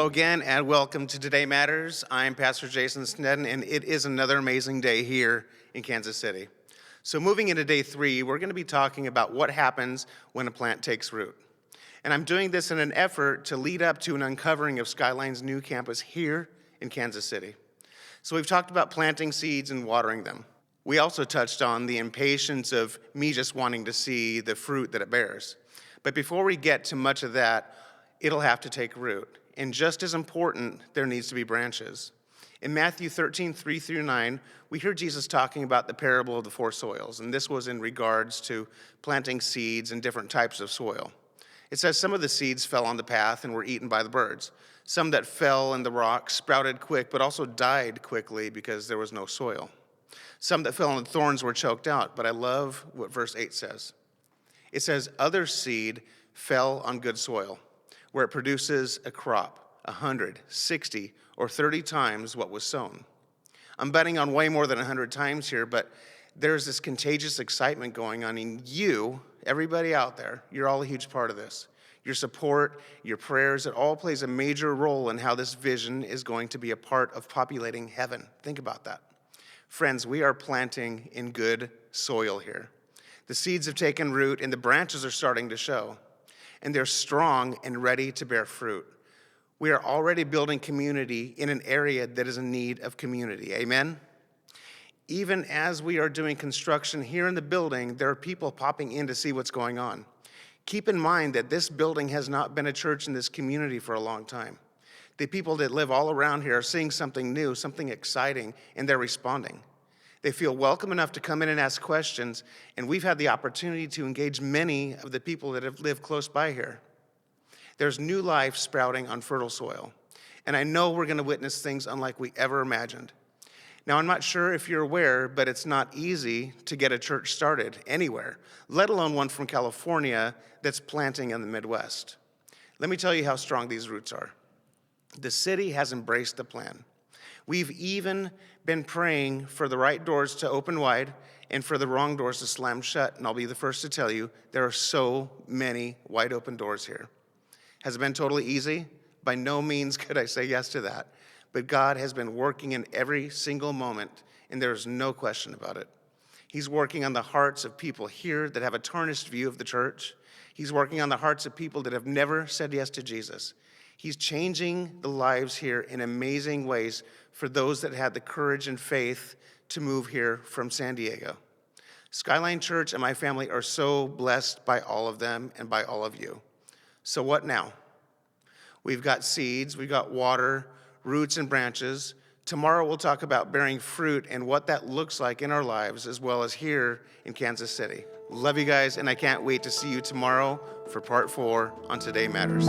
Hello again, and welcome to Today Matters. I'm Pastor Jason Sneddon, and it is another amazing day here in Kansas City. So moving into day 3, we're going to be talking about what happens when a plant takes root. And I'm doing this in an effort to lead up to an uncovering of Skyline's new campus here in Kansas City. So we've talked about planting seeds and watering them. We also touched on the impatience of me just wanting to see the fruit that it bears. But before we get to much of that, it'll have to take root. And just as important, there needs to be branches. In Matthew 13, 3-9, we hear Jesus talking about the parable of the 4 soils, and this was in regards to planting seeds in different types of soil. It says some of the seeds fell on the path and were eaten by the birds. Some that fell in the rock sprouted quick, but also died quickly because there was no soil. Some that fell on the thorns were choked out, but I love what verse 8 says. It says, other seed fell on good soil, where it produces a crop, 100, 60, or 30 times what was sown. I'm betting on way more than 100 times here, but there's this contagious excitement going on in you, everybody out there. You're all a huge part of this. Your support, your prayers, it all plays a major role in how this vision is going to be a part of populating heaven. Think about that. Friends, we are planting in good soil here. The seeds have taken root and the branches are starting to show. And they're strong and ready to bear fruit. We are already building community in an area that is in need of community. Amen? Even as we are doing construction here in the building, there are people popping in to see what's going on. Keep in mind that this building has not been a church in this community for a long time. The people that live all around here are seeing something new, something exciting, and they're responding. They feel welcome enough to come in and ask questions, and we've had the opportunity to engage many of the people that have lived close by here. There's new life sprouting on fertile soil, and I know we're going to witness things unlike we ever imagined. Now, I'm not sure if you're aware, but it's not easy to get a church started anywhere, let alone one from California that's planting in the Midwest. Let me tell you how strong these roots are. The city has embraced the plan. We've even been praying for the right doors to open wide and for the wrong doors to slam shut. And I'll be the first to tell you, there are so many wide open doors here. Has it been totally easy? By no means could I say yes to that. But God has been working in every single moment, and there is no question about it. He's working on the hearts of people here that have a tarnished view of the church. He's working on the hearts of people that have never said yes to Jesus. He's changing the lives here in amazing ways for those that had the courage and faith to move here from San Diego. Skyline Church and my family are so blessed by all of them and by all of you. So what now? We've got seeds, we've got water, roots and branches. Tomorrow we'll talk about bearing fruit and what that looks like in our lives as well as here in Kansas City. Love you guys, and I can't wait to see you tomorrow for part 4 on Today Matters.